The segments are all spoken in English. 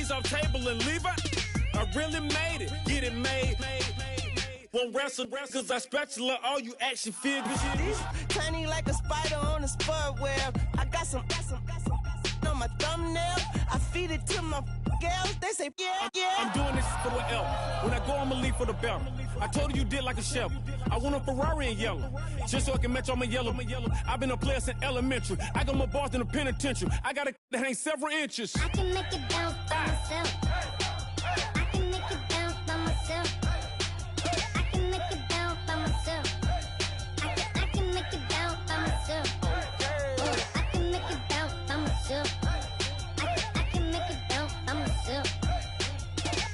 cheese off table and leave it. I really made it. Get it made. Won't wrestle, cause I spatula all you action figures. Tiny like a spider on a spud web. I got some on my thumbnail. I feed it to my girls. They say, yeah. I'm doing this for the L. When I go, I'ma leave for the belt. I told you did like a chef. I want a Ferrari in yellow, just so I can match all my yellow. I've been a player since elementary. I got more bars than a penitentiary. I got a that hangs several inches. I can make it bounce by myself. I can make it bounce by myself. I can make it bounce by myself. I can make it bounce by myself. I can make it bounce by myself. I can make it bounce by myself.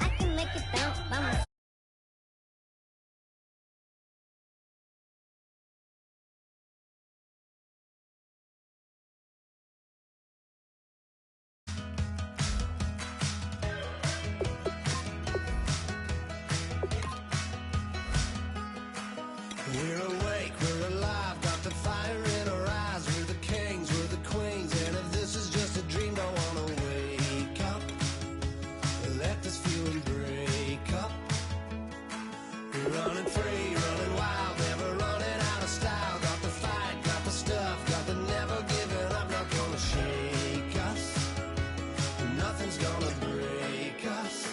I can make it bounce by myself. We're awake, we're alive, got the fire in our eyes. We're the kings, we're the queens, and if this is just a dream, don't wanna wake up. Let this feeling break up. We're running free, running wild, never running out of style. Got the fight, got the stuff, got the never giving up. Not gonna shake us, nothing's gonna break us.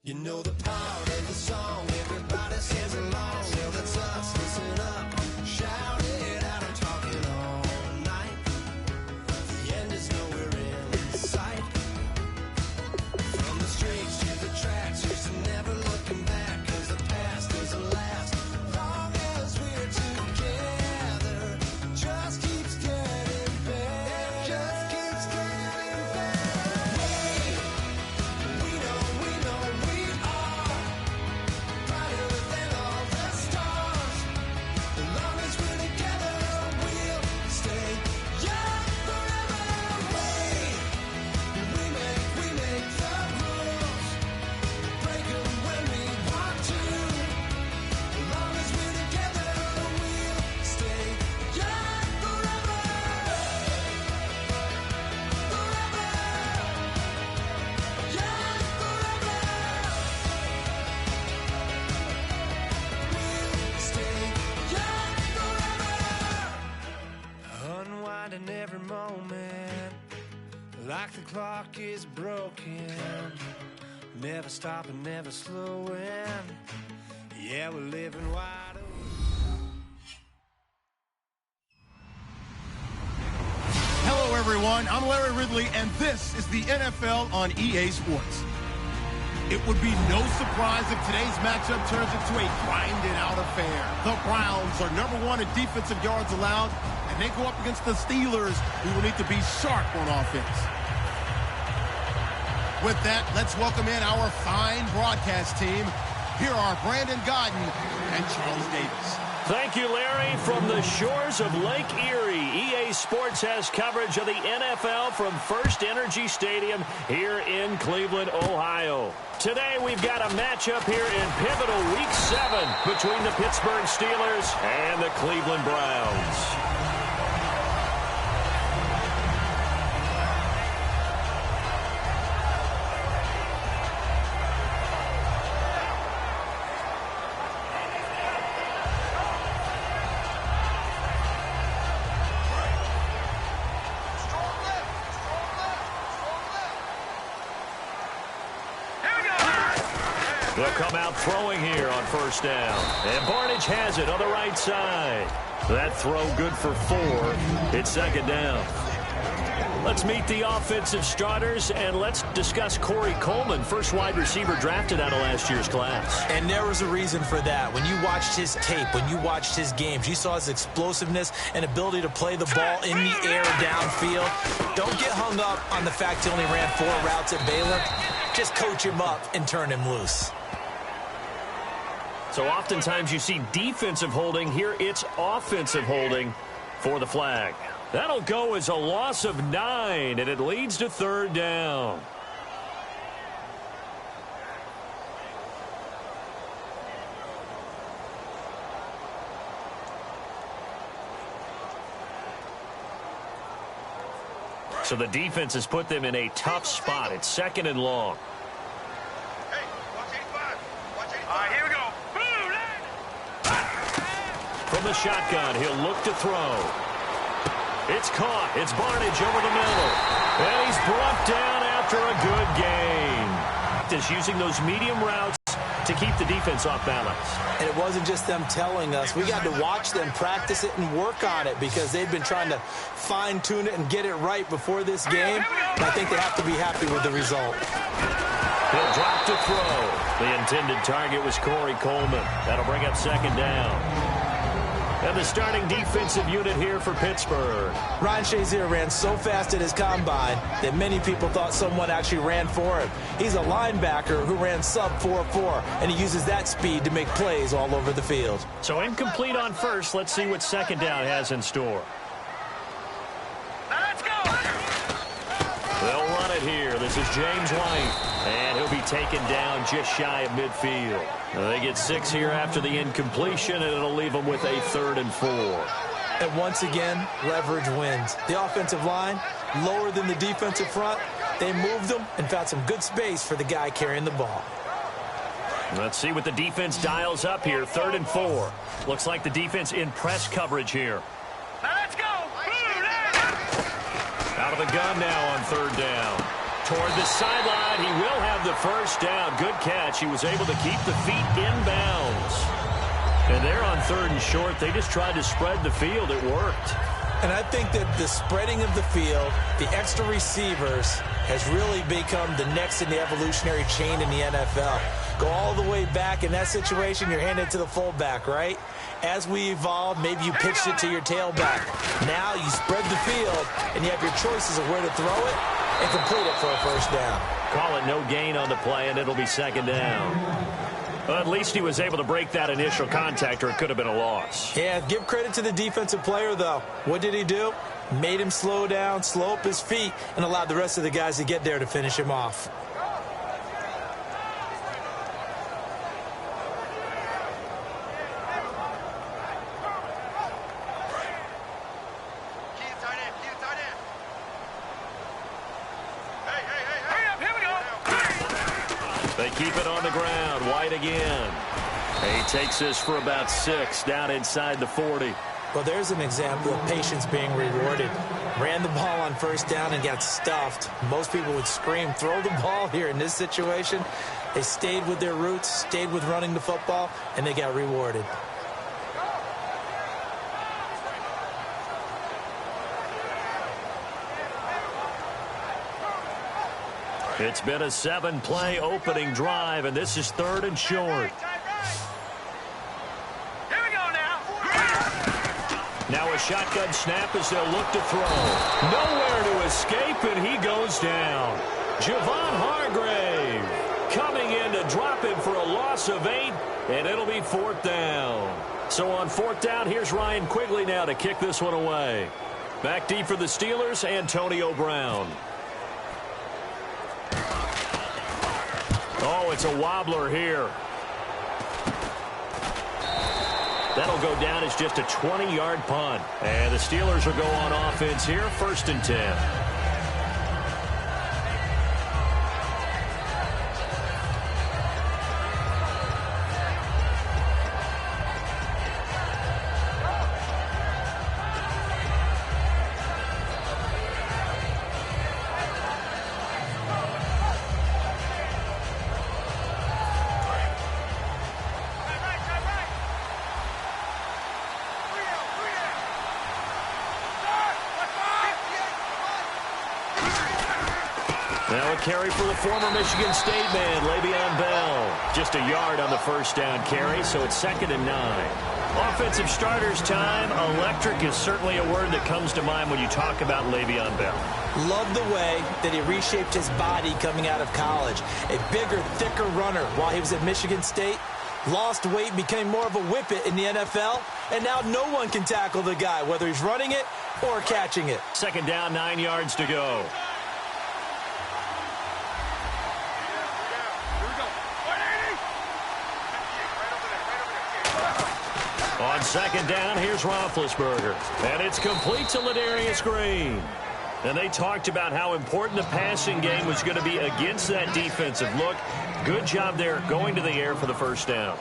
You know the part of the song, everybody sings along. Well, that's us, listen up, shout it out, I'm talking all night. The end is nowhere in sight. From the streets to the tracks, used to never looking back, cause the past doesn't last. Long as we're together, just keeps getting better. Just keeps getting better. We know we are brighter than all the stars. As long as we're together, we'll stay young forever. We make the rules, break them when we want to. As long as we're together, we'll stay young forever. Forever. Young forever. We'll stay young forever. Unwinding every moment, like the clock is broken. Never stopping, never slowing. Yeah, we're living wide awake. Hello, everyone. I'm Larry Ridley, and this is the NFL on EA Sports. It would be no surprise if today's matchup turns into a grinded-out affair. The Browns are #1 in defensive yards allowed, and they go up against the Steelers, who will need to be sharp on offense. With that, let's welcome in our fine broadcast team. Here are Brandon Godden and Charles Davis. Thank you, Larry. From the shores of Lake Erie, EA Sports has coverage of the NFL from First Energy Stadium here in Cleveland, Ohio. Today, we've got a matchup here in pivotal Week 7 between the Pittsburgh Steelers and the Cleveland Browns. They'll come out throwing here on first down. And Barnage has it on the right side. That throw good for 4. It's second down. Let's meet the offensive starters, and let's discuss Corey Coleman, first wide receiver drafted out of last year's class. And there was a reason for that. When you watched his tape, when you watched his games, you saw his explosiveness and ability to play the ball in the air downfield. Don't get hung up on the fact he only ran 4 routes at Baylor. Just coach him up and turn him loose. So oftentimes you see defensive holding. Here it's offensive holding for the flag. That'll go as a loss of 9, and it leads to 3rd down. So the defense has put them in a tough spot. It's 2nd and long. Hey, watch 85. Watch 85. All right, here we go. From the shotgun, he'll look to throw. It's caught. It's Barnage over the middle. And he's brought down after a good gain. Just using those medium routes to keep the defense off balance. And it wasn't just them telling us. We got to watch them practice it and work on it because they've been trying to fine-tune it and get it right before this game. And I think they have to be happy with the result. He'll drop to throw. The intended target was Corey Coleman. That'll bring up 2nd down. And the starting defensive unit here for Pittsburgh. Ryan Shazier ran so fast at his combine that many people thought someone actually ran for him. He's a linebacker who ran sub 4.4, and he uses that speed to make plays all over the field. So incomplete on first. Let's see what 2nd down has in store. Now let's go. They'll run it here. This is James White, and he'll be taken down just shy of midfield. They get 6 here after the incompletion, and it'll leave them with a 3rd and 4. And once again, leverage wins. The offensive line, lower than the defensive front. They moved them and found some good space for the guy carrying the ball. Let's see what the defense dials up here. 3rd and 4. Looks like the defense in press coverage here. Now let's go. Out of the gun now on 3rd down. Toward the sideline, he will have the first down. Good catch. He was able to keep the feet inbounds. And they're on 3rd and short. They just tried to spread the field. It worked. And I think that the spreading of the field, the extra receivers, has really become the next in the evolutionary chain in the NFL. Go all the way back. In that situation, you're handed to the fullback, right? As we evolve, maybe you pitched it to your tailback. Now you spread the field, and you have your choices of where to throw it and complete it for a first down. Call it no gain on the play, and it'll be 2nd down. Well, at least he was able to break that initial contact, or it could have been a loss. Yeah, give credit to the defensive player, though. What did he do? Made him slow down, slow up his feet, and allowed the rest of the guys to get there to finish him off. They keep it on the ground. White again. He takes this for about 6 down inside the 40. Well, there's an example of patience being rewarded. Ran the ball on 1st down and got stuffed. Most people would scream, throw the ball here. In this situation, they stayed with their roots, stayed with running the football, and they got rewarded. It's been a 7-play opening drive, and this is 3rd and short. Here we go now. Now a shotgun snap as they'll look to throw. Nowhere to escape, and he goes down. Javon Hargrave coming in to drop him for a loss of 8, and it'll be 4th down. So on 4th down, here's Ryan Quigley now to kick this one away. Back deep for the Steelers, Antonio Brown. Oh, it's a wobbler here. That'll go down as just a 20-yard punt. And the Steelers will go on offense here, 1st and 10. carry for the former Michigan State man, Le'Veon Bell. Just a yard on the first down carry, so it's 2nd and 9. Offensive starters time. Electric is certainly a word that comes to mind when you talk about Le'Veon Bell. Love the way that he reshaped his body coming out of college. A bigger, thicker runner while he was at Michigan State. Lost weight, became more of a whippet in the NFL, and now no one can tackle the guy, whether he's running it or catching it. 2nd down, 9 yards to go. On 2nd down, here's Roethlisberger. And it's complete to Ladarius Green. And they talked about how important the passing game was going to be against that defensive look. Good job there going to the air for the first down.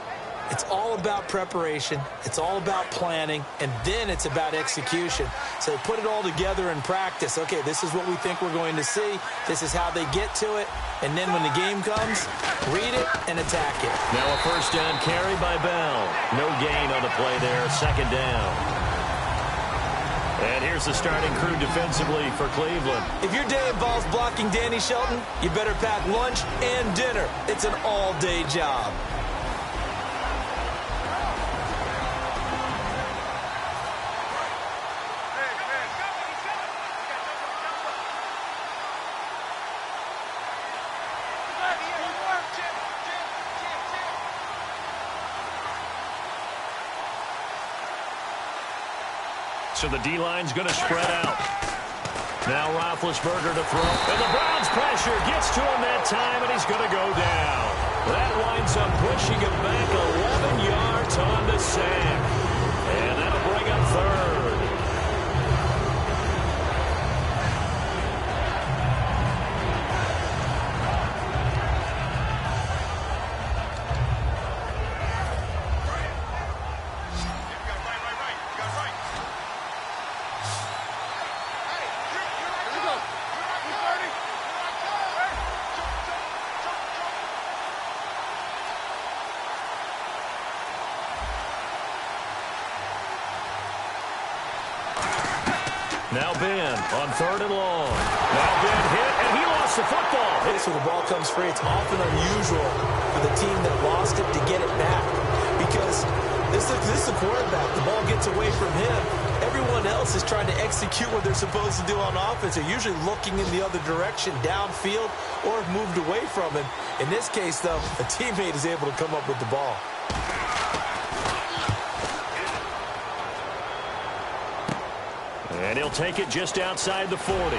It's all about preparation. It's all about planning. And then it's about execution. So they put it all together in practice. Okay, this is what we think we're going to see. This is how they get to it. And then when the game comes, read it and attack it. Now a first down carry by Bell. No gain on the play there. 2nd down. And here's the starting crew defensively for Cleveland. If your day involves blocking Danny Shelton, you better pack lunch and dinner. It's an all-day job. So the D-line's going to spread out. Now Roethlisberger to throw. And the Browns pressure gets to him that time, and he's going to go down. That winds up pushing him back 11 yards on the sack. And that'll bring up 3rd. Now Ben on 3rd and long. Now Ben hit, and he lost the football. So the ball comes free. It's often unusual for the team that lost it to get it back because this is the quarterback. The ball gets away from him. Everyone else is trying to execute what they're supposed to do on offense. They're usually looking in the other direction, downfield, or have moved away from him. In this case, though, a teammate is able to come up with the ball. And he'll take it just outside the 40.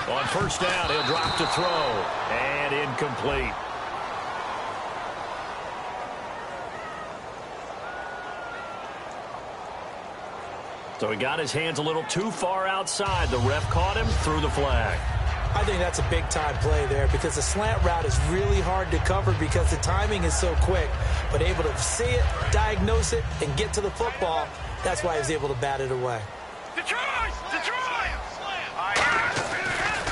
On first down, he'll drop to throw. And incomplete. So he got his hands a little too far outside. The ref caught him, threw the flag. I think that's a big-time play there because the slant route is really hard to cover because the timing is so quick. But able to see it, diagnose it, and get to the football, that's why he was able to bat it away.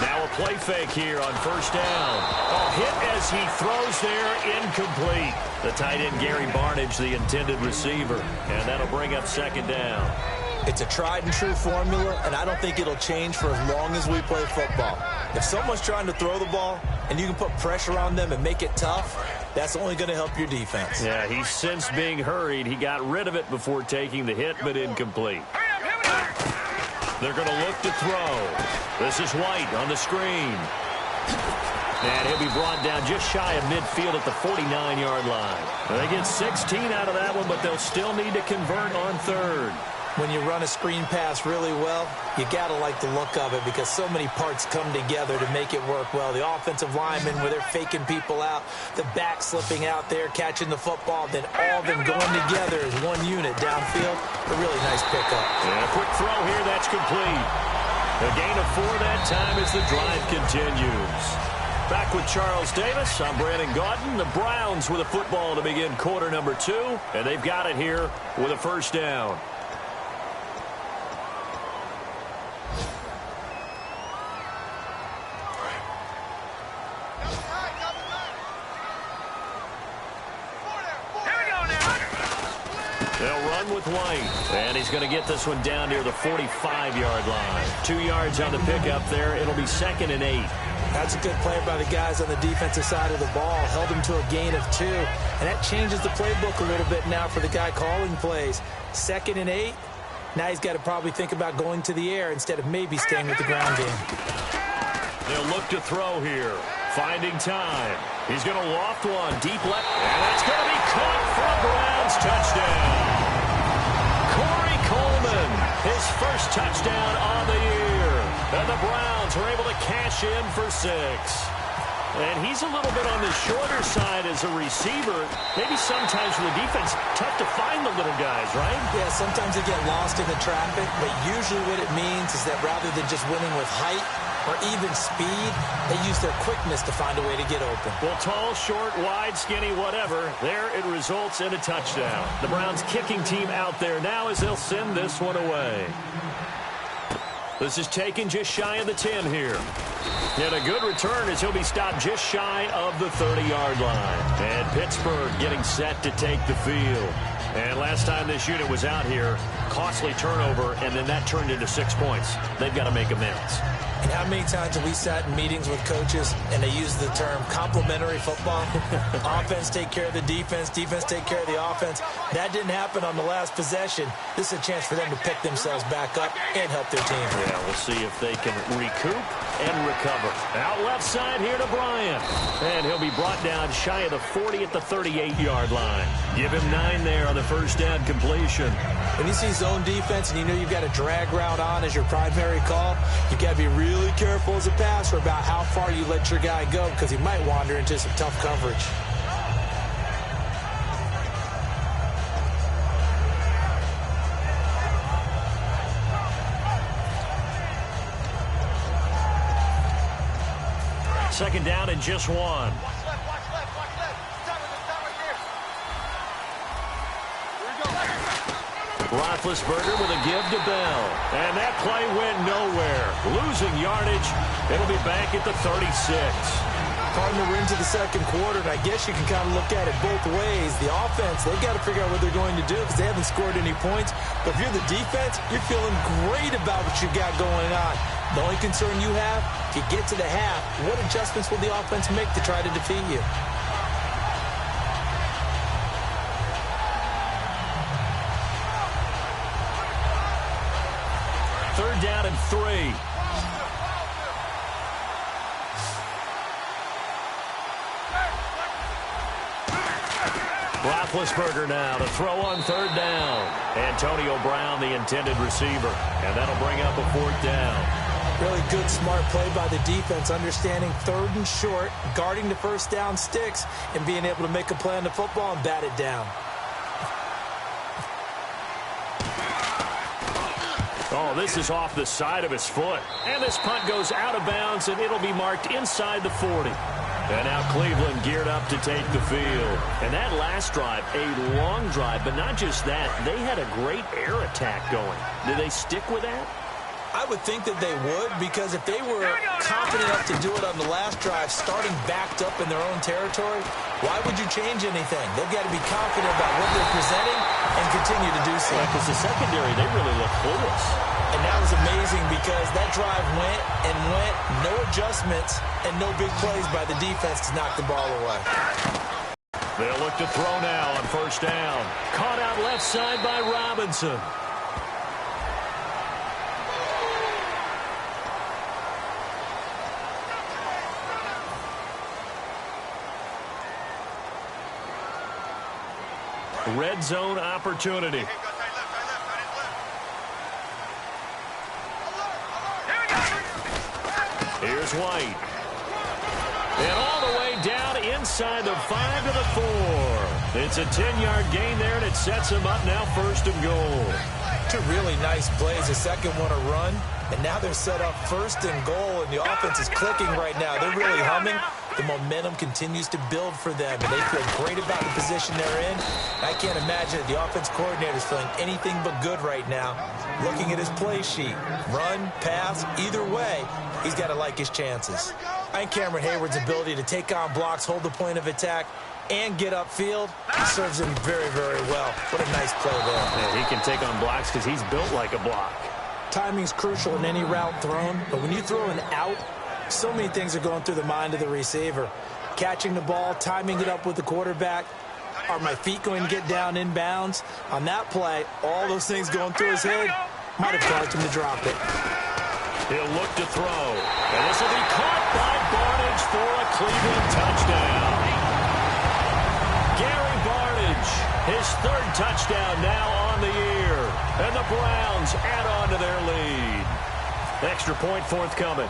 Now a play fake here on first down. A hit as he throws there, incomplete. The tight end, Gary Barnidge, the intended receiver. And that'll bring up 2nd down. It's a tried-and-true formula, and I don't think it'll change for as long as we play football. If someone's trying to throw the ball and you can put pressure on them and make it tough, that's only going to help your defense. Yeah, he's since being hurried. He got rid of it before taking the hit, but incomplete. They're going to look to throw. This is White on the screen. And he'll be brought down just shy of midfield at the 49-yard line. They get 16 out of that one, but they'll still need to convert on 3rd. When you run a screen pass really well, you got to like the look of it because so many parts come together to make it work well. The offensive linemen where they're faking people out, the back slipping out there, catching the football, then all of them going together as one unit downfield. A really nice pickup. And a quick throw here, that's complete. A gain of 4 that time as the drive continues. Back with Charles Davis, I'm Brandon Gaudin. The Browns with a football to begin quarter number 2, and they've got it here with a first down. They'll run with White, and he's going to get this one down near the 45-yard line. 2 yards on the pickup there. It'll be 2nd and 8. That's a good play by the guys on the defensive side of the ball. Held him to a gain of 2, and that changes the playbook a little bit now for the guy calling plays. 2nd and 8. Now he's got to probably think about going to the air instead of maybe staying with the ground game. They'll look to throw here. Finding time. He's going to loft one deep left, and that's going to be caught for a Browns touchdown. Corey Coleman, his first touchdown on the year. And the Browns are able to cash in for 6. And he's a little bit on the shorter side as a receiver. Maybe sometimes for the defense, tough to find the little guys, right? Yeah, sometimes they get lost in the traffic, but usually what it means is that rather than just winning with height or even speed, they use their quickness to find a way to get open. Well, tall, short, wide, skinny, whatever, there it results in a touchdown. The Browns kicking team out there now as they'll send this one away. This is taken just shy of the 10 here. And a good return as he'll be stopped just shy of the 30-yard line. And Pittsburgh getting set to take the field. And last time this unit was out here, costly turnover, and then that turned into 6 points. They've got to make amends. And how many times have we sat in meetings with coaches and they use the term complementary football? Offense take care of the defense, defense take care of the offense. That didn't happen on the last possession. This is a chance for them to pick themselves back up and help their team. Yeah, we'll see if they can recoup and recover. Out left side here to Bryant. And he'll be brought down shy of the 40 at the 38-yard line. Give him 9 there on the first down completion. When you see zone defense and you know you've got a drag route on as your primary call, you've got to be really careful as a passer about how far you let your guy go because he might wander into some tough coverage. Second down and just 1. Roethlisberger with a give to Bell. And that play went nowhere. Losing yardage. It'll be back at the 36. Pardon, we're into the second quarter, and I guess you can kind of look at it both ways. The offense, they've got to figure out what they're going to do because they haven't scored any points. But if you're the defense, you're feeling great about what you got going on. The only concern you have, if you get to the half, what adjustments will the offense make to try to defeat you? Third down and 3. Roethlisberger now to throw on third down. Antonio Brown, the intended receiver. And that'll bring up a 4th down. Really good, smart play by the defense, understanding third and short, guarding the first down sticks, and being able to make a play on the football and bat it down. Oh, this is off the side of his foot. And this punt goes out of bounds, and it'll be marked inside the 40. And now Cleveland geared up to take the field. And that last drive, a long drive, but not just that. They had a great air attack going. Did they stick with that? I would think that they would, because if they were confident enough to do it on the last drive, starting backed up in their own territory, why would you change anything? They've got to be confident about what they're presenting and continue to do so. Because the secondary, they really look clueless. And that was amazing because that drive went and went, no adjustments, and no big plays by the defense to knock the ball away. They'll look to throw now on first down. Caught out left side by Robinson. Red zone opportunity. Here's White. And all the way down inside the 5 to the 4. It's a 10-yard gain there, and it sets him up now 1st and goal. 2 really nice plays. The second one a run, and now they're set up 1st and goal, and the offense is clicking right now. They're really humming. The momentum continues to build for them, and they feel great about the position they're in. I can't imagine the offense coordinator is feeling anything but good right now. Looking at his play sheet, run, pass, either way, he's got to like his chances. I think Cameron Hayward's ability to take on blocks, hold the point of attack, and get upfield serves him very, very well. What a nice play there. Yeah, he can take on blocks because he's built like a block. Timing's crucial in any route thrown, but when you throw an out, so many things are going through the mind of the receiver. Catching the ball, timing it up with the quarterback. Are my feet going to get down in bounds? On that play, all those things going through his head might have caused him to drop it. He'll look to throw. And this will be caught by Barnage for a Cleveland touchdown. Gary Barnage, his third touchdown now on the year. And the Browns add on to their lead. Extra point forthcoming.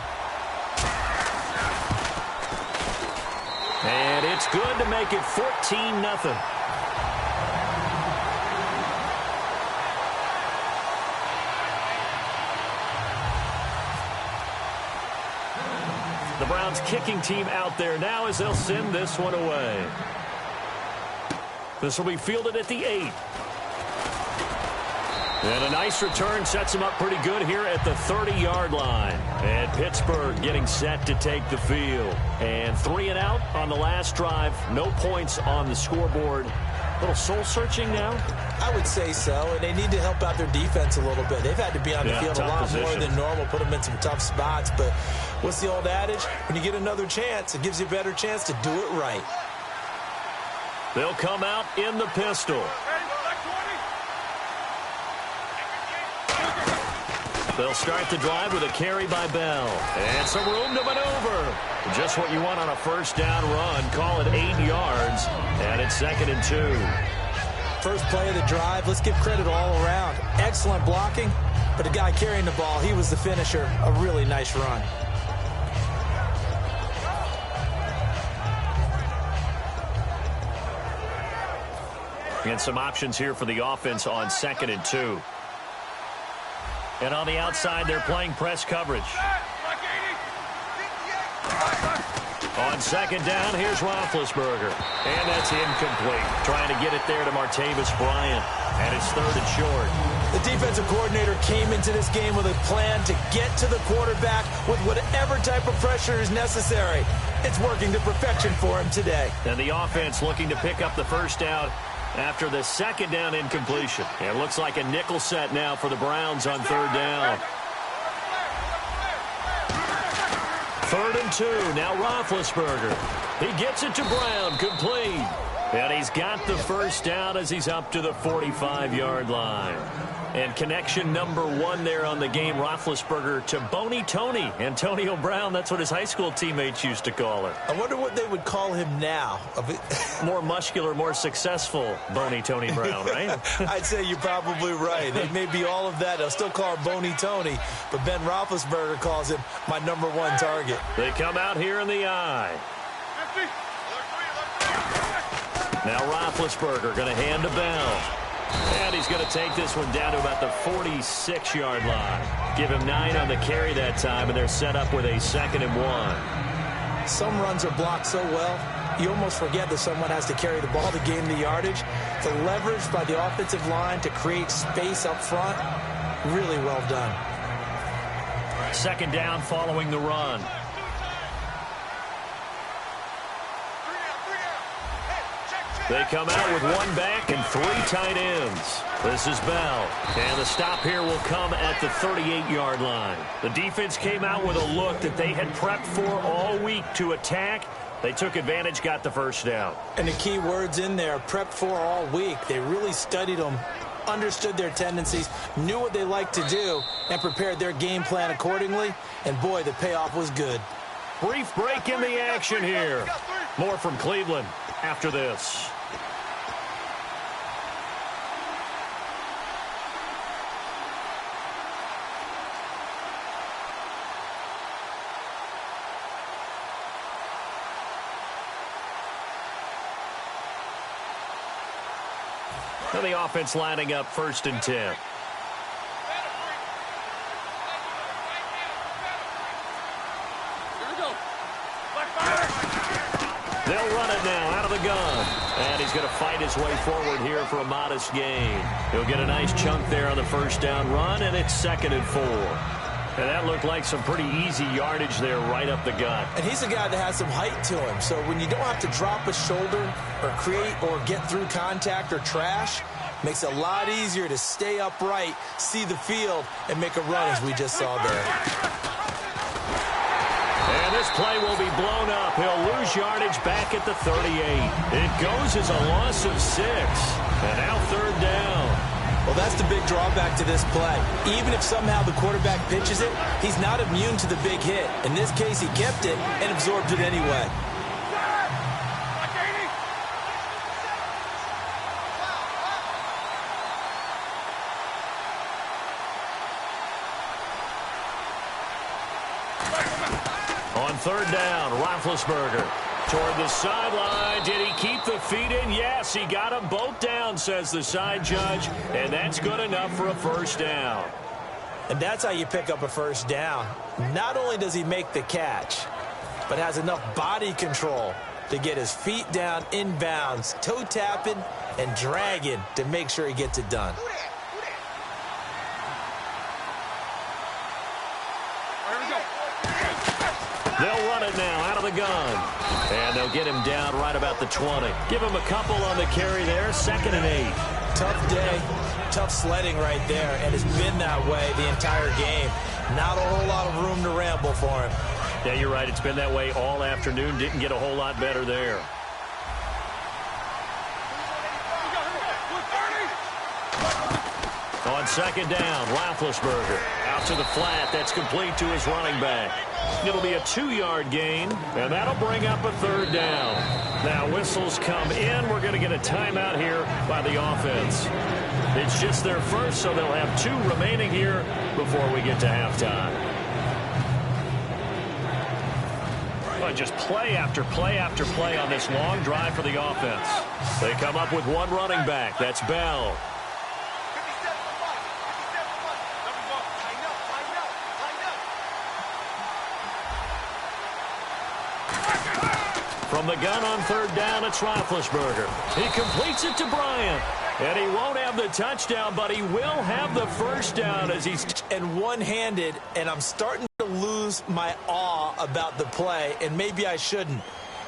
And it's good to make it 14-0. The Browns kicking team out there now as they'll send this one away. This will be fielded at the 8. And a nice return sets him up pretty good here at the 30-yard line. And Pittsburgh getting set to take the field. And 3 and out on the last drive. No points on the scoreboard. A little soul-searching now? I would say so, and they need to help out their defense a little bit. They've had to be on the field a lot more than normal, put them in some tough spots. But what's the old adage? When you get another chance, it gives you a better chance to do it right. They'll come out in the pistol. They'll start the drive with a carry by Bell. And some room to maneuver. Just what you want on a first down run. Call it 8 yards. And it's 2nd and 2. First play of the drive. Let's give credit all around. Excellent blocking. But the guy carrying the ball, he was the finisher. A really nice run. And some options here for the offense on 2nd and 2. And on the outside, they're playing press coverage. On 2nd down, here's Roethlisberger. And that's incomplete. Trying to get it there to Martavis Bryant. And it's 3rd and short. The defensive coordinator came into this game with a plan to get to the quarterback with whatever type of pressure is necessary. It's working to perfection for him today. And the offense looking to pick up the first down after the 2nd down incompletion. It looks like a nickel set now for the Browns on 3rd down. 3rd and 2. Now Roethlisberger. He gets it to Brown. Complete. And he's got the first down as he's up to the 45-yard line. And connection number 1 there on the game, Roethlisberger to Boney Tony. Antonio Brown, that's what his high school teammates used to call her. I wonder what they would call him now. More muscular, more successful Boney Tony Brown, right? I'd say you're probably right. They may be all of that. They'll still call him Boney Tony, but Ben Roethlisberger calls him my number 1 target. They come out here in the eye. Now Roethlisberger going to hand to Bell. And he's going to take this one down to about the 46-yard line. Give him 9 on the carry that time, and they're set up with a 2nd and 1. Some runs are blocked so well, you almost forget that someone has to carry the ball to gain the yardage. The leverage by the offensive line to create space up front, really well done. 2nd down following the run. They come out with 1 back and 3 tight ends. This is Bell. And the stop here will come at the 38-yard line. The defense came out with a look that they had prepped for all week to attack. They took advantage, got the first down. And the key words in there, prepped for all week. They really studied them, understood their tendencies, knew what they liked to do, and prepared their game plan accordingly. And boy, the payoff was good. Brief break in the action here. More from Cleveland after this. And the offense lining up 1st and 10. They'll run it now out of the gun. And he's going to fight his way forward here for a modest gain. He'll get a nice chunk there on the first down run, and it's 2nd and 4. And that looked like some pretty easy yardage there right up the gut. And he's a guy that has some height to him. So when you don't have to drop a shoulder or create or get through contact or trash, makes it a lot easier to stay upright, see the field, and make a run as we just saw there. And this play will be blown up. He'll lose yardage back at the 38. It goes as a loss of 6. And now 3rd down. Well, that's the big drawback to this play. Even if somehow the quarterback pitches it, he's not immune to the big hit. In this case, he kept it and absorbed it anyway. On 3rd down, Roethlisberger toward the sideline. Did he keep the feet in? Yes, he got them both down, says the side judge, and that's good enough for a 1st down. And that's how you pick up a 1st down. Not only does he make the catch, but has enough body control to get his feet down inbounds, toe tapping and dragging to make sure he gets it done. They'll run it now out of the gun. And they'll get him down right about the 20. Give him a couple on the carry there. 2nd and 8. Tough day, tough sledding right there, and it's been that way the entire game. Not a whole lot of room to ramble for him. Yeah, you're right. It's been that way all afternoon. Didn't get a whole lot better there. On 2nd down, Roethlisberger out to the flat. That's complete to his running back. It'll be a 2-yard gain, and that'll bring up a 3rd down. Now whistles come in. We're going to get a timeout here by the offense. It's just their first, so they'll have 2 remaining here before we get to halftime. Well, just play after play after play on this long drive for the offense. They come up with 1 running back. That's Bell. From the gun on 3rd down, it's Roethlisberger. He completes it to Bryant. And he won't have the touchdown, but he will have the 1st down as he's... And one-handed, and I'm starting to lose my awe about the play, and maybe I shouldn't.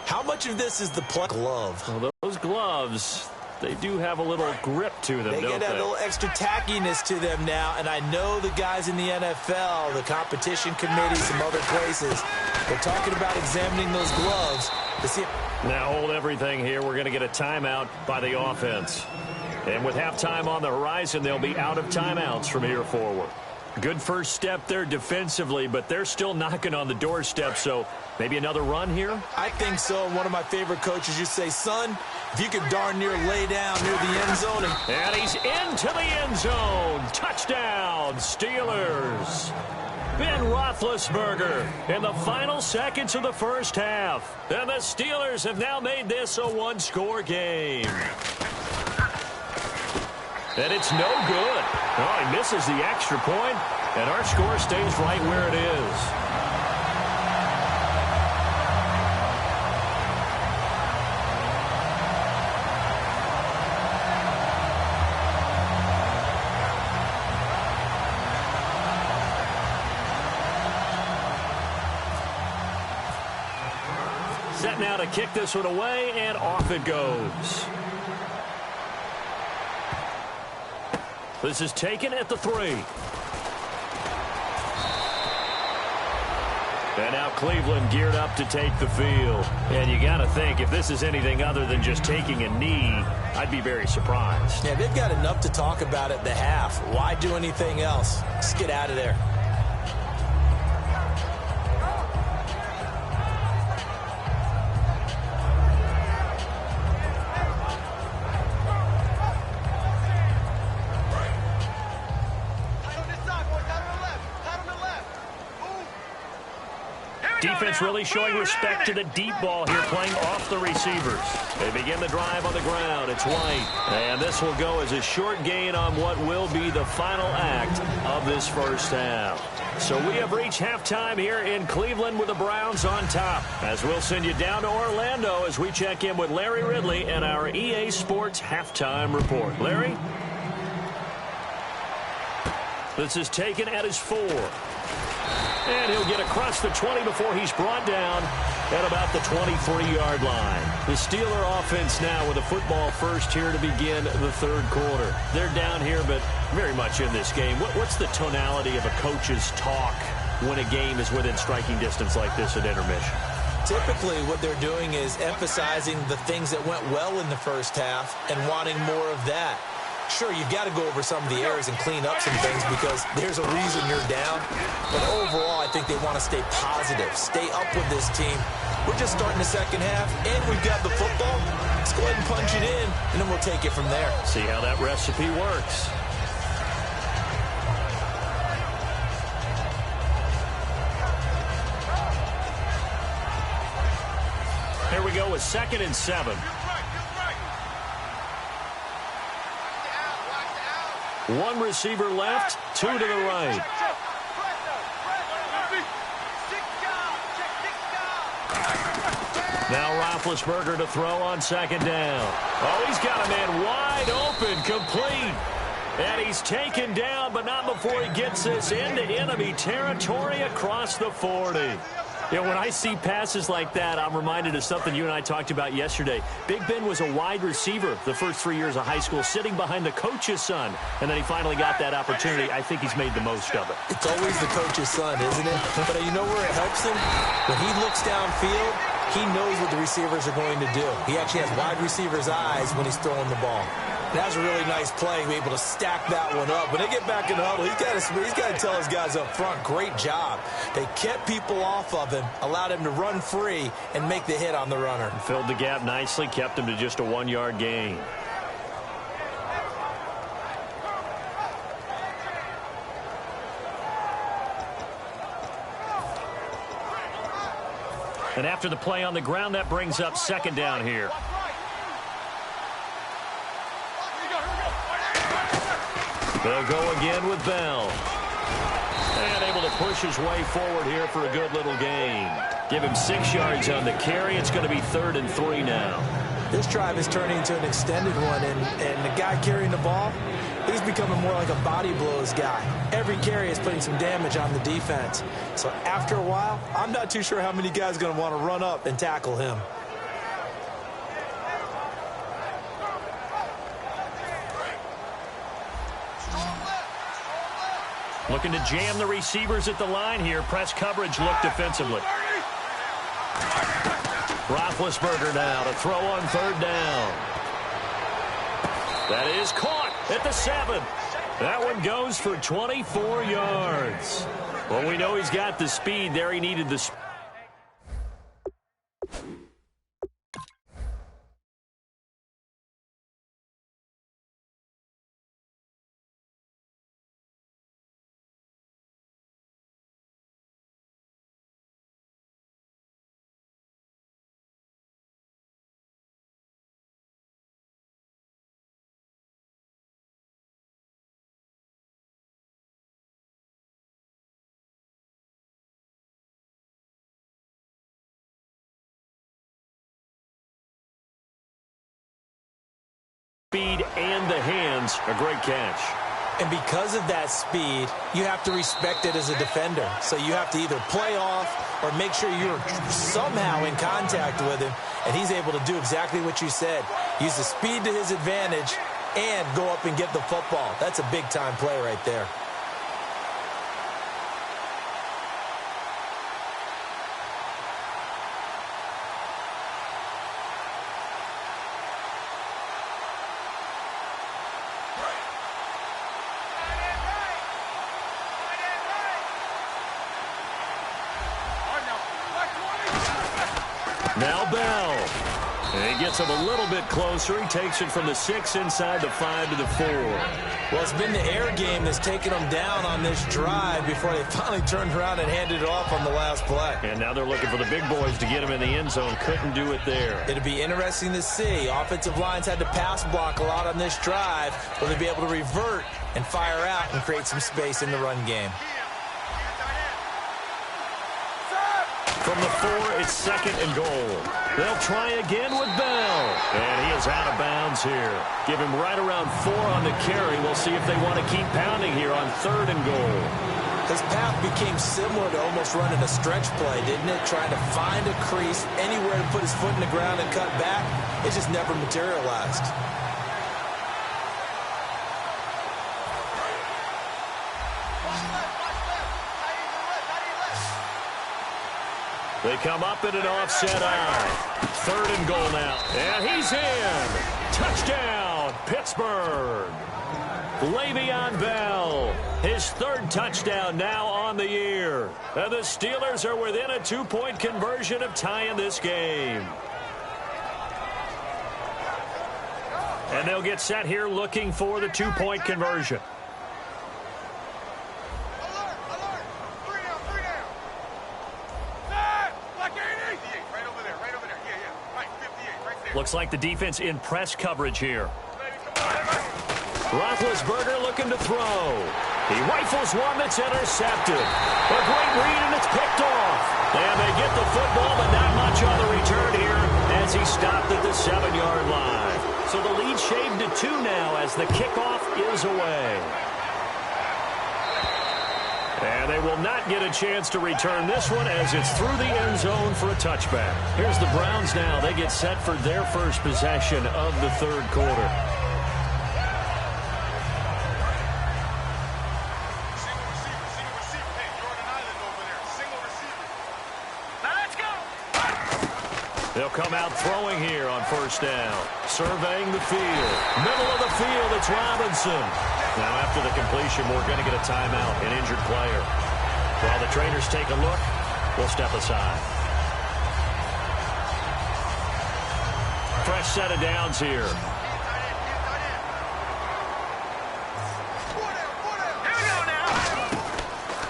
How much of this is the play? Glove. Well, those gloves, they do have a little grip to them, They don't get they? that little extra tackiness to them now, and I know the guys in the NFL, the competition committee, some other places, they're talking about examining those gloves to see. Now hold everything here. We're going to get a timeout by the offense. And with halftime on the horizon, they'll be out of timeouts from here forward. Good first step there defensively, but they're still knocking on the doorstep, so maybe another run here? I think so. One of my favorite coaches, you say, son, if you could darn near lay down near the end zone. And he's into the end zone. Touchdown, Steelers. Ben Roethlisberger in the final seconds of the 1st half. And the Steelers have now made this a 1-score game. And it's no good. Oh, he misses the extra point, and our score stays right where it is. Set now to kick this one away, and off it goes. This is taken at the 3. And now Cleveland geared up to take the field. And you got to think, if this is anything other than just taking a knee, I'd be very surprised. Yeah, they've got enough to talk about at the half. Why do anything else? Just get out of there. Defense really showing respect to the deep ball here, playing off the receivers. They begin the drive on the ground. It's White. And this will go as a short gain on what will be the final act of this 1st half. So we have reached halftime here in Cleveland with the Browns on top. As we'll send you down to Orlando as we check in with Larry Ridley and our EA Sports halftime report. Larry? This is taken at his 4. And he'll get across the 20 before he's brought down at about the 23-yard line. The Steeler offense now with a football first here to begin the third quarter. They're down here, but very much in this game. What's the tonality of a coach's talk when a game is within striking distance like this at intermission? Typically, what they're doing is emphasizing the things that went well in the first half and wanting more of that. Sure, you've got to go over some of the errors and clean up some things because there's a reason you're down. But overall, I think they want to stay positive, stay up with this team. We're just starting the second half, and we've got the football. Let's go ahead and punch it in, and then we'll take it from there. See how that recipe works. Here we go with 2nd and 7. One receiver left, 2 to the right. Now Roethlisberger to throw on 2nd down. Oh, he's got a man wide open, complete. And he's taken down, but not before he gets this into enemy territory across the 40. Yeah, when I see passes like that, I'm reminded of something you and I talked about yesterday. Big Ben was a wide receiver the first 3 years of high school, sitting behind the coach's son, and then he finally got that opportunity. I think he's made the most of it. It's always the coach's son, isn't it? But you know where it helps him? When he looks downfield, he knows what the receivers are going to do. He actually has wide receivers' eyes when he's throwing the ball. That was a really nice play, be able to stack that one up. When they get back in the huddle, he's got to tell his guys up front, great job. They kept people off of him, allowed him to run free, and make the hit on the runner. Filled the gap nicely, kept him to just a 1-yard gain. And after the play on the ground, that brings up 2nd down here. They'll go again with Bell. And able to push his way forward here for a good little gain. Give him 6 yards on the carry. It's going to be 3rd and 3 now. This drive is turning into an extended one, and the guy carrying the ball, he's becoming more like a body blows guy. Every carry is putting some damage on the defense. So after a while, I'm not too sure how many guys are going to want to run up and tackle him. Looking to jam the receivers at the line here. Press coverage look defensively. Roethlisberger now to throw on 3rd down. That is caught at the 7. That one goes for 24 yards. Well, we know he's got the speed there. He needed the speed. Speed and the hands, a great catch. And because of that speed, you have to respect it as a defender. So you have to either play off or make sure you're somehow in contact with him, and he's able to do exactly what you said. Use the speed to his advantage and go up and get the football. That's a big-time play right there. Now Bell. And he gets him a little bit closer. He takes it from the 6 inside the 5 to the 4. Well, it's been the air game that's taken them down on this drive before they finally turned around and handed it off on the last play. And now they're looking for the big boys to get him in the end zone. Couldn't do it there. It'll be interesting to see. Offensive lines had to pass block a lot on this drive. Will they be able to revert and fire out and create some space in the run game? From the 4, it's 2nd and goal. They'll try again with Bell. And he is out of bounds here. Give him right around 4 on the carry. We'll see if they want to keep pounding here on 3rd and goal. His path became similar to almost running a stretch play, didn't it? Trying to find a crease, anywhere to put his foot in the ground and cut back. It just never materialized. They come up in an offset eye. 3rd and goal now. And he's in. Touchdown, Pittsburgh. Le'Veon Bell, his 3rd touchdown now on the year. And the Steelers are within a 2-point conversion of tying this game. And they'll get set here looking for the 2-point conversion. Looks like the defense in press coverage here. Roethlisberger looking to throw. He rifles one that's intercepted. A great read, and it's picked off. And they get the football, but not much on the return here as he stopped at the 7-yard line. So the lead shaved to 2 now as the kickoff is away. And they will not get a chance to return this one as it's through the end zone for a touchback. Here's the Browns now. They get set for their first possession of the 3rd quarter. They'll come out throwing here on 1st down. Surveying the field. Middle of the field, it's Robinson. Now after the completion, we're going to get a timeout, an injured player. While the trainers take a look, we'll step aside. Fresh set of downs here.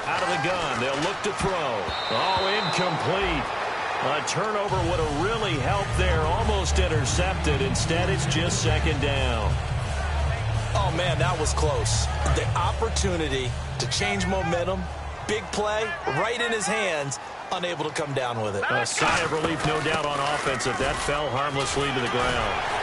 Out of the gun, they'll look to throw. Oh, incomplete. A turnover would have really helped there. Almost intercepted. Instead, it's just 2nd down. Oh, man, that was close. The opportunity to change momentum, big play, right in his hands, unable to come down with it. A sigh of relief, no doubt, on offense if that fell harmlessly to the ground.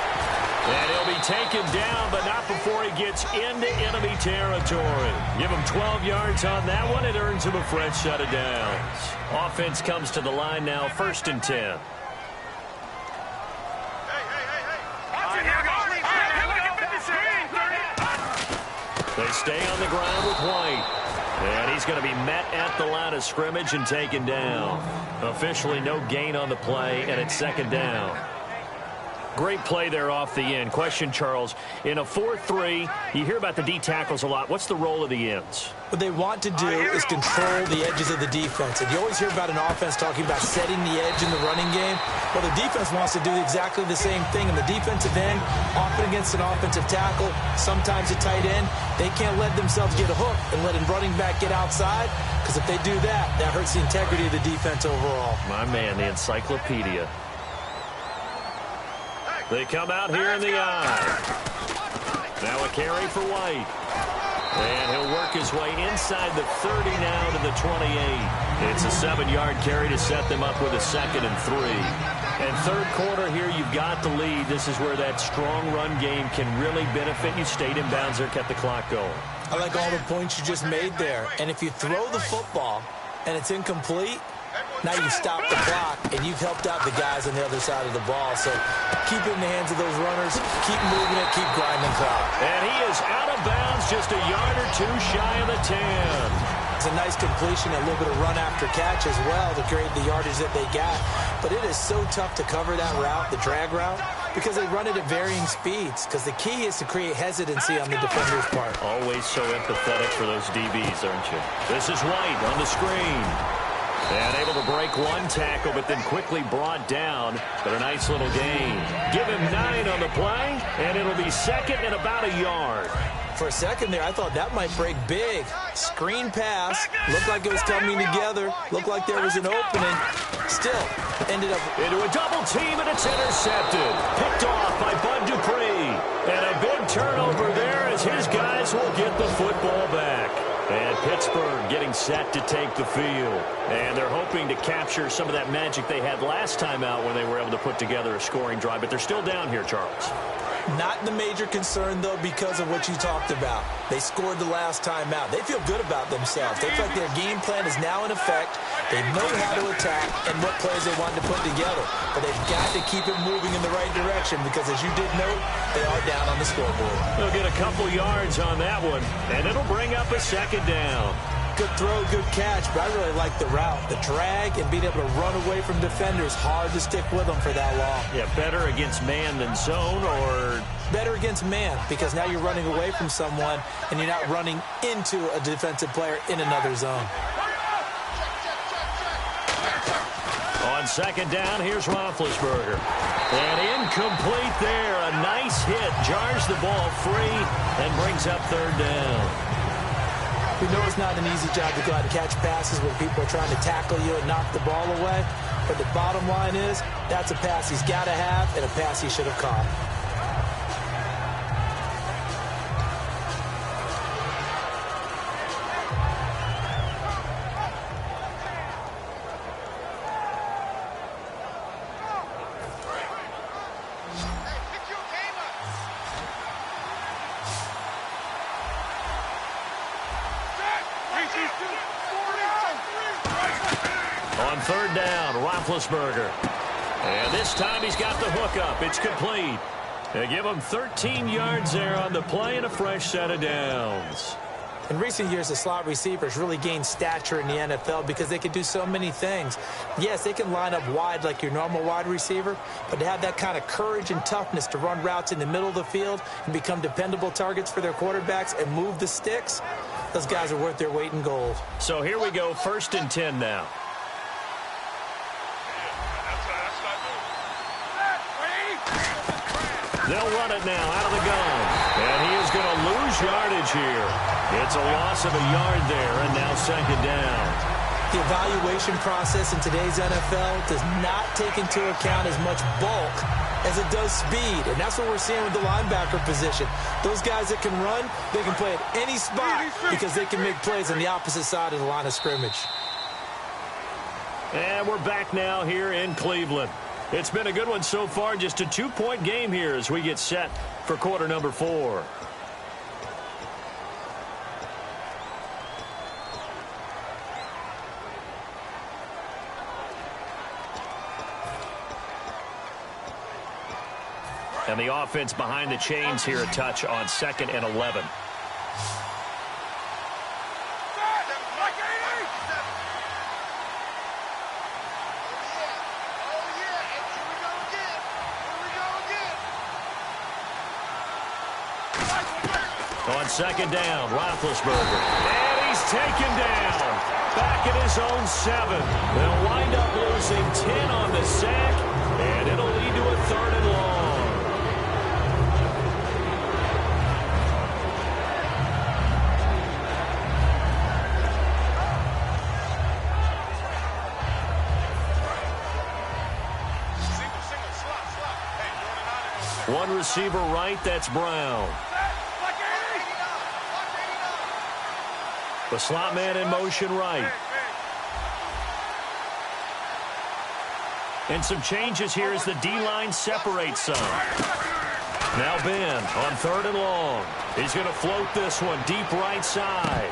And he'll be taken down, but not before he gets into enemy territory. Give him 12 yards on that one. It earns him a fresh set of downs. Offense comes to the line now, 1st and 10. They stay on the ground with White. And he's going to be met at the line of scrimmage and taken down. Officially no gain on the play, and it's 2nd down. Great play there off the end. Question, Charles, in a 4-3, you hear about the D tackles a lot. What's the role of the ends? What they want to do is control the edges of the defense. And you always hear about an offense talking about setting the edge in the running game. Well, the defense wants to do exactly the same thing. And the defensive end, often against an offensive tackle, sometimes a tight end, they can't let themselves get a hook and let a running back get outside. Because if they do that, that hurts the integrity of the defense overall. My man, the encyclopedia. They come out here in the eye. Now a carry for White. And he'll work his way inside the 30 now to the 28. It's a 7-yard carry to set them up with a 2nd and 3. And 3rd quarter here, you've got the lead. This is where that strong run game can really benefit you. Stayed in bounds there, kept the clock going. I like all the points you just made there. And if you throw the football and it's incomplete, now you've stopped the clock, and you've helped out the guys on the other side of the ball. So keep it in the hands of those runners, keep moving it, keep grinding clock. And he is out of bounds, just a yard or 2 shy of the 10. It's a nice completion, a little bit of run after catch as well to create the yardage that they got. But it is so tough to cover that route, the drag route, because they run it at varying speeds. Because the key is to create hesitancy on the defender's part. Always so empathetic for those DBs, aren't you? This is White on the screen. And able to break one tackle, but then quickly brought down. But a nice little gain. Give him 9 on the play, and it'll be 2nd and about a yard. For a second there, I thought that might break big. Screen pass. Looked like it was coming together. Looked like there was an opening. Still, ended up into a double team, and it's intercepted. Picked off by Bud Dupree. And a big turnover there as his guys will get the football back. And Pittsburgh getting set to take the field. And they're hoping to capture some of that magic they had last time out when they were able to put together a scoring drive. But they're still down here, Charles. Not the major concern, though, because of what you talked about. They scored the last time out. They feel good about themselves. They feel like their game plan is now in effect. They know how to attack and what plays they want to put together. But they've got to keep it moving in the right direction because, as you did note, they are down on the scoreboard. They'll get a couple yards on that one, and it'll bring up a second down. Good throw, good catch, but I really like the route. The drag and being able to run away from defenders, hard to stick with them for that long. Yeah, better against man than zone, or better against man, because now you're running away from someone and you're not running into a defensive player in another zone. On second down, here's Roethlisberger. And incomplete there. A nice hit. Jars the ball free and brings up third down. We know it's not an easy job to go out and catch passes when people are trying to tackle you and knock the ball away. But the bottom line is, that's a pass he's got to have and a pass he should have caught. On third down, Roethlisberger. And this time he's got the hook up. It's complete. They give him 13 yards there on the play and a fresh set of downs. In recent years, the slot receivers really gained stature in the NFL because they can do so many things. Yes, they can line up wide like your normal wide receiver, but to have that kind of courage and toughness to run routes in the middle of the field and become dependable targets for their quarterbacks and move the sticks, those guys are worth their weight in gold. So here we go, 1st and 10 now. They'll run it now out of the gun. And he is going to lose yardage here. It's a loss of a yard there, and now second down. The evaluation process in today's NFL does not take into account as much bulk as it does speed. And that's what we're seeing with the linebacker position. Those guys that can run, they can play at any spot because they can make plays on the opposite side of the line of scrimmage. And we're back now here in Cleveland. It's been a good one so far. Just a 2-point game here as we get set for quarter number 4. And the offense behind the chains here a touch on 2nd and 11. On second down, Roethlisberger. And he's taken down. Back at his own 7. They'll wind up losing 10 on the sack, and it'll lead to a 3rd and long. One receiver right, that's Brown. The slot man in motion right. And some changes here as the D-line separates some. Now Ben on 3rd and long. He's going to float this one deep right side.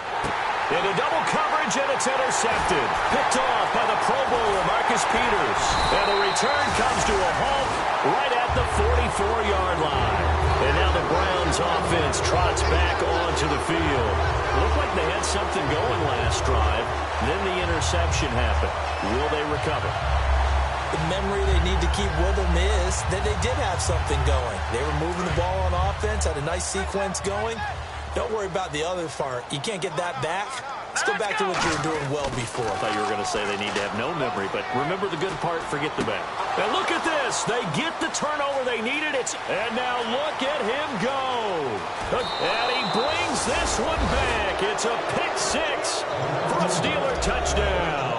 Into double coverage, and it's intercepted. Picked off by the Pro Bowler, Marcus Peters. And the return comes to a halt right at the 44-yard line. And now the Browns offense trots back onto the field. Looked like they had something going last drive. Then the interception happened. Will they recover? The memory they need to keep with them is that they did have something going. They were moving the ball on offense, had a nice sequence going. Don't worry about the other part. You can't get that back. Let's go back to what you were doing well before. I thought you were going to say they need to have no memory, but remember the good part, forget the bad. And look at this. They get the turnover they needed. And now look at him go. And he brings this one back. It's a pick 6 for a Steeler touchdown.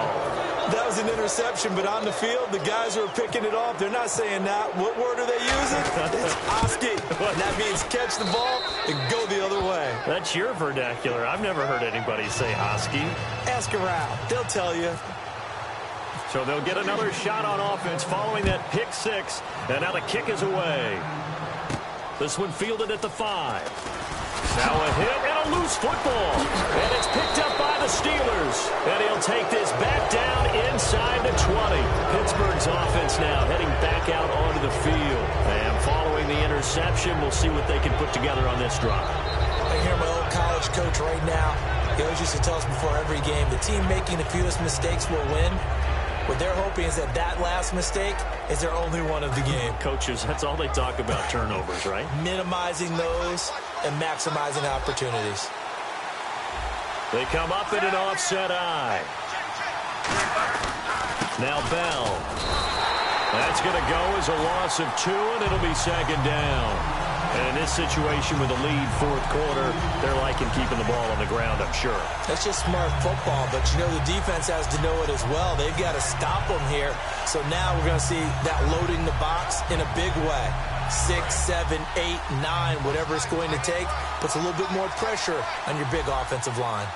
That was an interception, but on the field, the guys who are picking it off, they're not saying that. What word are they using? It's Oski. That means catch the ball and go the other way. That's your vernacular. I've never heard anybody say Oski. Ask around. They'll tell you. So they'll get another shot on offense following that pick 6, and now the kick is away. This one fielded at the 5. Now a hit and a loose football. And it's picked up by the Steelers. And he'll take this back down inside the 20. Pittsburgh's offense now heading back out onto the field. And following the interception, we'll see what they can put together on this drive. I hear my old college coach right now. He always used to tell us before every game, the team making the fewest mistakes will win. What they're hoping is that last mistake is their only one of the game. Coaches, that's all they talk about, turnovers, right? Minimizing those and maximizing opportunities. They come up in an offset eye. Now Bell. That's going to go as a loss of 2, and it'll be second down. And in this situation with a lead fourth quarter, they're liking keeping the ball on the ground, I'm sure. That's just smart football, but you know the defense has to know it as well. They've got to stop them here. So now we're going to see that loading the box in a big way. 6, 7, 8, 9, whatever it's going to take, puts a little bit more pressure on your big offensive line.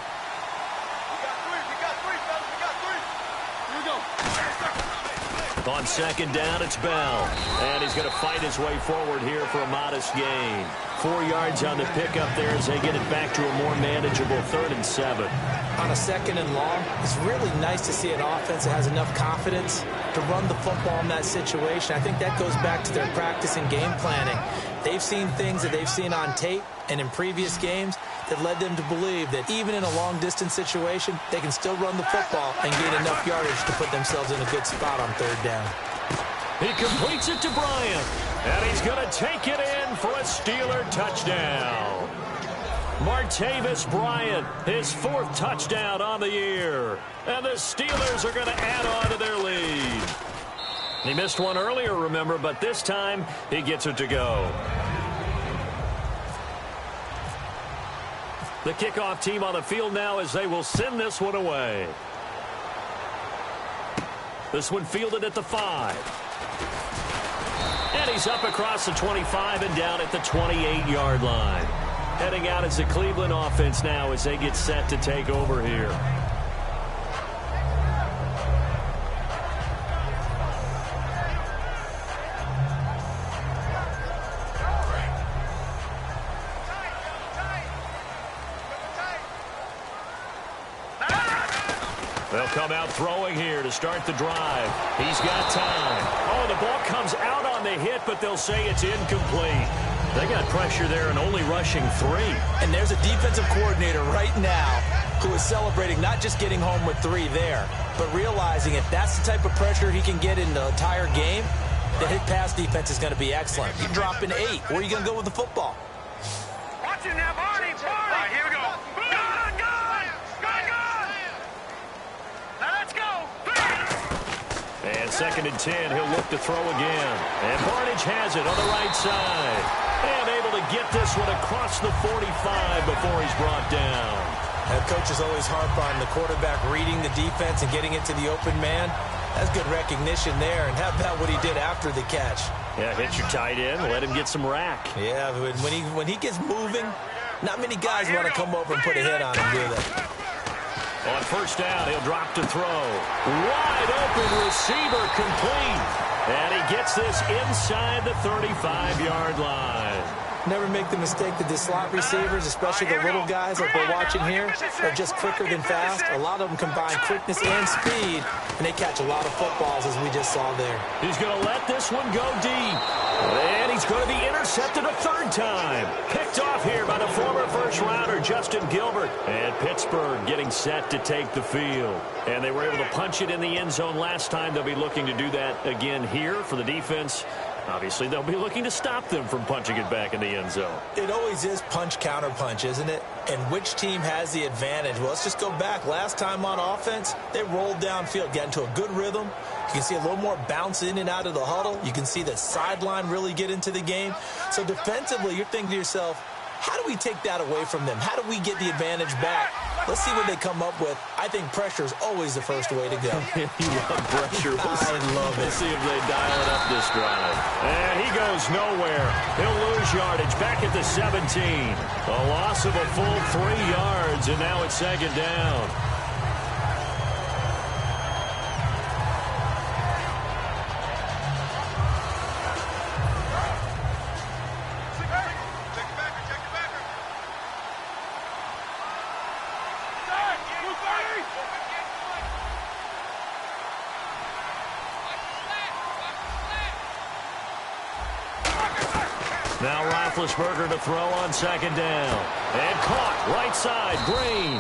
On second down, it's Bell. And he's going to fight his way forward here for a modest gain. 4 yards on the pickup there as they get it back to a more manageable 3rd and 7. On a 2nd and long, it's really nice to see an offense that has enough confidence to run the football in that situation. I think that goes back to their practice and game planning. They've seen things that they've seen on tape and in previous games that led them to believe that even in a long-distance situation, they can still run the football and gain enough yardage to put themselves in a good spot on 3rd down. He completes it to Bryant, and he's going to take it in for a Steeler touchdown. Martavis Bryant, his 4th touchdown on the year. And the Steelers are going to add on to their lead. He missed one earlier, remember, but this time he gets it to go. The kickoff team on the field now as they will send this one away. This one fielded at the 5. And he's up across the 25 and down at the 28-yard line. Heading out as the Cleveland offense now as they get set to take over here. They'll come out throwing here to start the drive. He's got time. Oh, the ball comes out on the hit, but they'll say it's incomplete. They got pressure there and only rushing 3. And there's a defensive coordinator right now who is celebrating not just getting home with 3 there, but realizing if that's the type of pressure he can get in the entire game, then his pass defense is going to be excellent. You're dropping 8. Where are you going to go with the football? Watch him now, Barney. All right, here we go. And 2nd and 10, he'll look to throw again. And Barnage has it on the right side. And able to get this one across the 45 before he's brought down. And coaches always harp on the quarterback reading the defense and getting it to the open man. That's good recognition there. And how about what he did after the catch? Yeah, hit your tight end, let him get some rack. Yeah, when he gets moving, not many guys want to come over and put a hit on him, do they? On first down, he'll drop to throw. Wide open receiver complete. And he gets this inside the 35-yard line. Never make the mistake that the slot receivers, especially the little guys like we're watching here, are just quicker than fast. A lot of them combine quickness and speed, and they catch a lot of footballs, as we just saw there. He's going to let this one go deep. And he's going to be intercepted a 3rd time. Picked off here by the former first-rounder, Justin Gilbert. And Pittsburgh getting set to take the field. And they were able to punch it in the end zone last time. They'll be looking to do that again here for the defense. Obviously, they'll be looking to stop them from punching it back in the end zone. It always is punch-counter-punch, isn't it? And which team has the advantage? Well, let's just go back. Last time on offense, they rolled downfield, got into a good rhythm. You can see a little more bounce in and out of the huddle. You can see the sideline really get into the game. So defensively, you're thinking to yourself, how do we take that away from them? How do we get the advantage back? Let's see what they come up with. I think pressure is always the first way to go. You love pressure. I love it. Let's see if they dial it up this drive. And he goes nowhere. He'll lose yardage back at the 17. A loss of a full 3 yards, and now it's 2nd down. Now Roethlisberger to throw on second down. And caught right side, Green.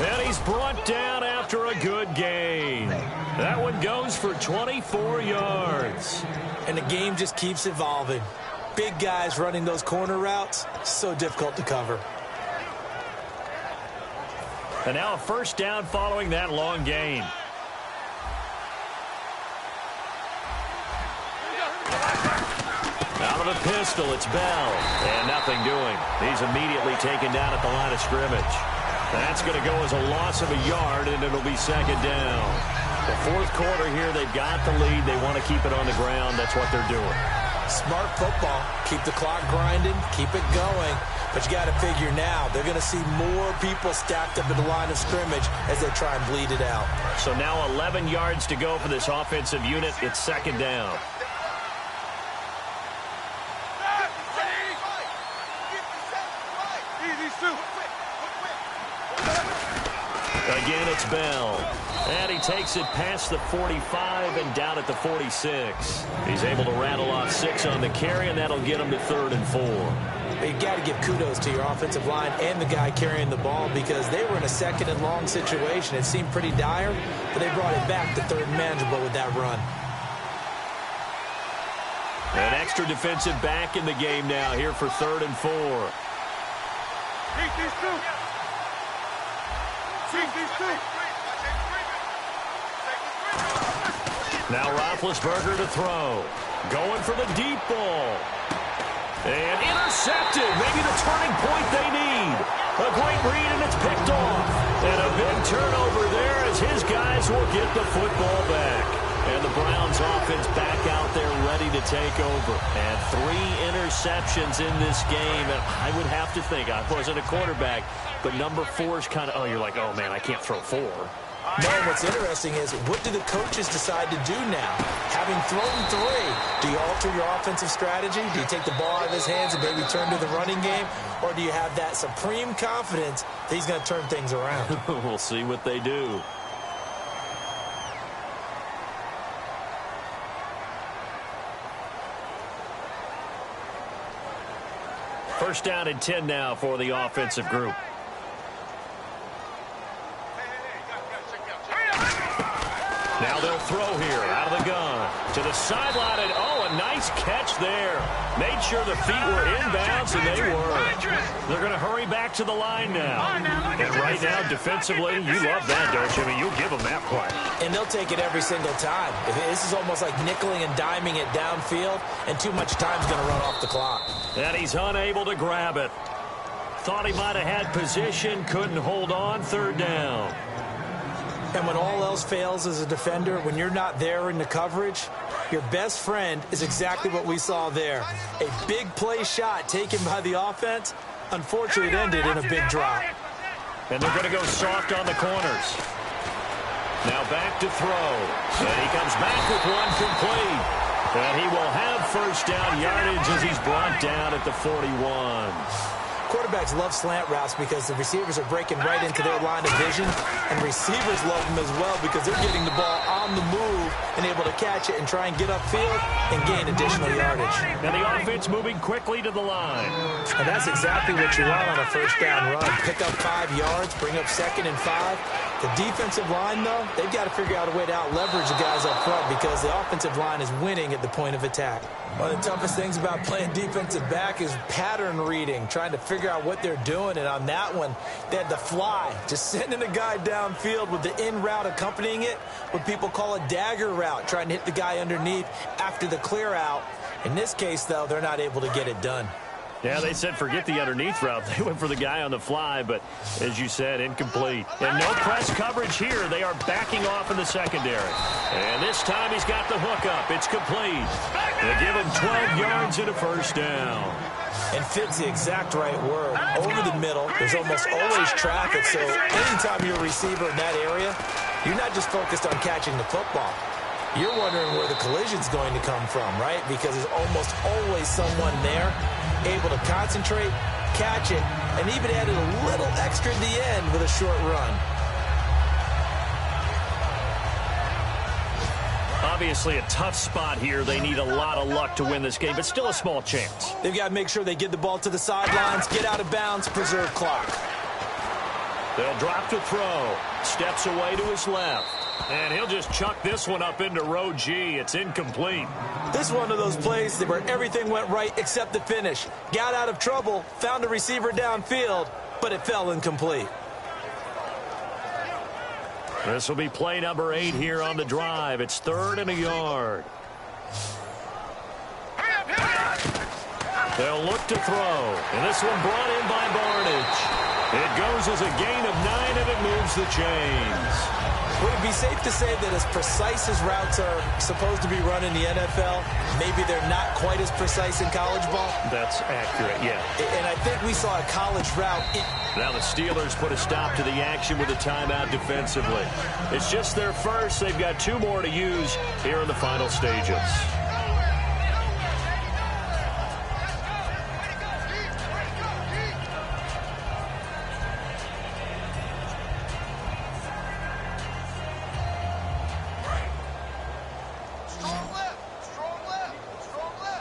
And he's brought down after a good gain. That one goes for 24 yards. And the game just keeps evolving. Big guys running those corner routes, so difficult to cover. And now a first down following that long gain. Out of the pistol, it's Bell. And nothing doing. He's immediately taken down at the line of scrimmage. That's going to go as a loss of a yard, and it'll be second down. The fourth quarter here, they've got the lead. They want to keep it on the ground. That's what they're doing. Smart football. Keep the clock grinding. Keep it going. But you got to figure now, they're going to see more people stacked up at the line of scrimmage as they try and bleed it out. So now 11 yards to go for this offensive unit. It's second down. Again, it's Bell. And he takes it past the 45 and down at the 46. He's able to rattle off 6 on the carry, and that'll get him to 3rd and 4. You got to give kudos to your offensive line and the guy carrying the ball because they were in a 2nd and long situation. It seemed pretty dire, but they brought it back to 3rd and manageable with that run. An extra defensive back in the game now here for 3rd and 4. Now Roethlisberger to throw. Going for the deep ball. And intercepted. Maybe the turning point they need. A great read, and it's picked off. And a big turnover there as his guys will get the football back. And the Browns offense back out there ready to take over. And 3 interceptions in this game. And I would have to think, I wasn't a quarterback, but number 4 is kind of, you're like, oh, man, I can't throw 4. No, what's interesting is what do the coaches decide to do now? Having thrown 3, do you alter your offensive strategy? Do you take the ball out of his hands and maybe turn to the running game? Or do you have that supreme confidence that he's going to turn things around? We'll see what they do. First down and 10 now for the offensive group. Now they'll throw here out of the gun to the sideline, and a nice catch there. Made sure the feet were inbounds, and they were. They're going to hurry back to the line now. And right now, defensively, you love that, don't you? I mean, you'll give them that play. And they'll take it every single time. This is almost like nickeling and diming it downfield, and too much time's going to run off the clock. And he's unable to grab it. Thought he might have had position, couldn't hold on, 3rd down. And when all else fails as a defender, when you're not there in the coverage, your best friend is exactly what we saw there. A big play shot taken by the offense. Unfortunately, it ended in a big drop. And they're going to go soft on the corners. Now back to throw. And he comes back with one complete. And he will have first down yardage as he's brought down at the 41. Quarterbacks love slant routes because the receivers are breaking right into their line of vision, and receivers love them as well because they're getting the ball on the move and able to catch it and try and get upfield and gain additional yardage. And the offense moving quickly to the line. And that's exactly what you want on a first down run. Pick up 5 yards, bring up 2nd and 5. The defensive line, though, they've got to figure out a way to out-leverage the guys up front because the offensive line is winning at the point of attack. One of the toughest things about playing defensive back is pattern reading, trying to figure out what they're doing. And on that one, they had the fly, just sending a guy downfield with the in route accompanying it, what people call a dagger route, trying to hit the guy underneath after the clear out. In this case, though, they're not able to get it done. Yeah, they said forget the underneath route. They went for the guy on the fly, but as you said, incomplete. And no press coverage here. They are backing off in the secondary. And this time he's got the hook up. It's complete. They give him 12 yards and a first down. And fits the exact right word. Over the middle, there's almost always traffic, so anytime you're a receiver in that area, you're not just focused on catching the football. You're wondering where the collision's going to come from, right? Because there's almost always someone there able to concentrate, catch it, and even added a little extra at the end with a short run. Obviously a tough spot here. They need a lot of luck to win this game, but still a small chance. They've got to make sure they get the ball to the sidelines, get out of bounds, preserve clock. They'll drop to throw. Steps away to his left. And he'll just chuck this one up into row G. It's incomplete. This is one of those plays where everything went right except the finish. Got out of trouble, found a receiver downfield, but it fell incomplete. This will be play number 8 here on the drive. It's 3rd and a yard. They'll look to throw. And this one brought in by Barnage. It goes as a gain of 9, and it moves the chains. Would it be safe to say that as precise as routes are supposed to be run in the NFL, maybe they're not quite as precise in college ball? That's accurate, yeah. And I think we saw a college route. Now the Steelers put a stop to the action with a timeout defensively. It's just their first. They've got 2 more to use here in the final stages.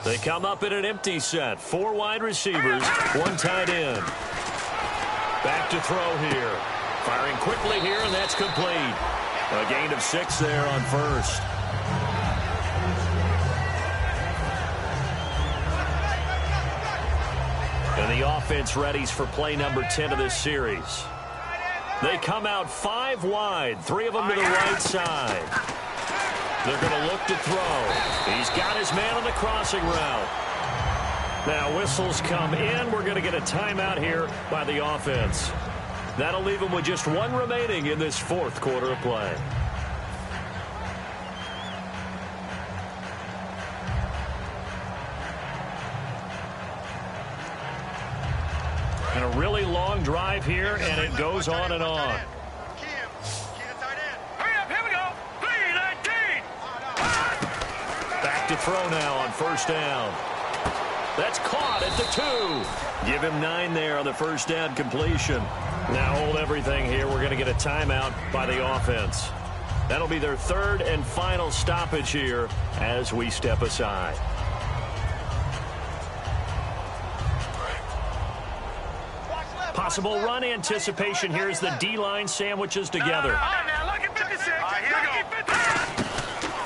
They come up in an empty set. 4 wide receivers, 1 tight end. Back to throw here. Firing quickly here, and that's complete. A gain of 6 there on first. And the offense readies for play number 10 of this series. They come out 5 wide, 3 of them to the right side. They're going to look to throw. He's got his man on the crossing route. Now whistles come in. We're going to get a timeout here by the offense. That'll leave them with just 1 remaining in this 4th quarter of play. And a really long drive here, and it goes on and on. Back to throw now on first down. That's caught at the 2. Give him 9 there on the first down completion. Now hold everything here. We're going to get a timeout by the offense. That'll be their 3rd and final stoppage here as we step aside. Possible run anticipation here as the D-line sandwiches together.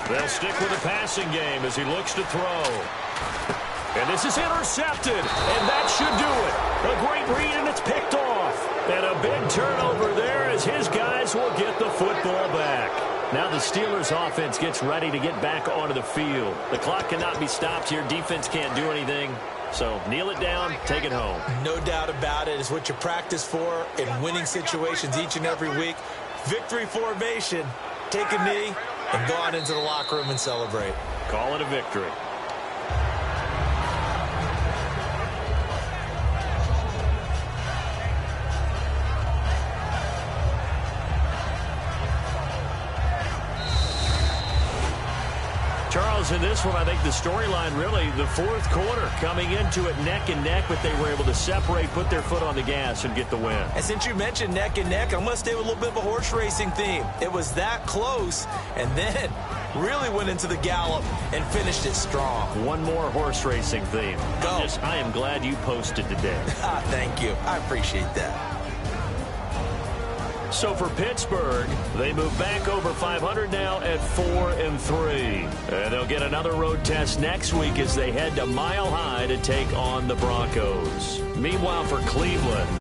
They'll stick with the passing game as he looks to throw. And this is intercepted, and that should do it. A great read, and it's picked off. And a big turnover there as his guys will get the football back. Now the Steelers offense gets ready to get back onto the field. The clock cannot be stopped here. Defense can't do anything. So kneel it down, take it home. No doubt about it. It's what you practice for in winning situations each and every week. Victory formation. Take a knee and go on into the locker room and celebrate. Call it a victory. Charles, in this one, I think the storyline really, the 4th quarter, coming into it neck and neck, but they were able to separate, put their foot on the gas, and get the win. And since you mentioned neck and neck, I'm going to stay with a little bit of a horse racing theme. It was that close, and then really went into the gallop and finished it strong. 1 more horse racing theme. Go. I am glad you posted today. Thank you. I appreciate that. So for Pittsburgh, they move back over 500 now at 4-3. And they'll get another road test next week as they head to Mile High to take on the Broncos. Meanwhile, for Cleveland,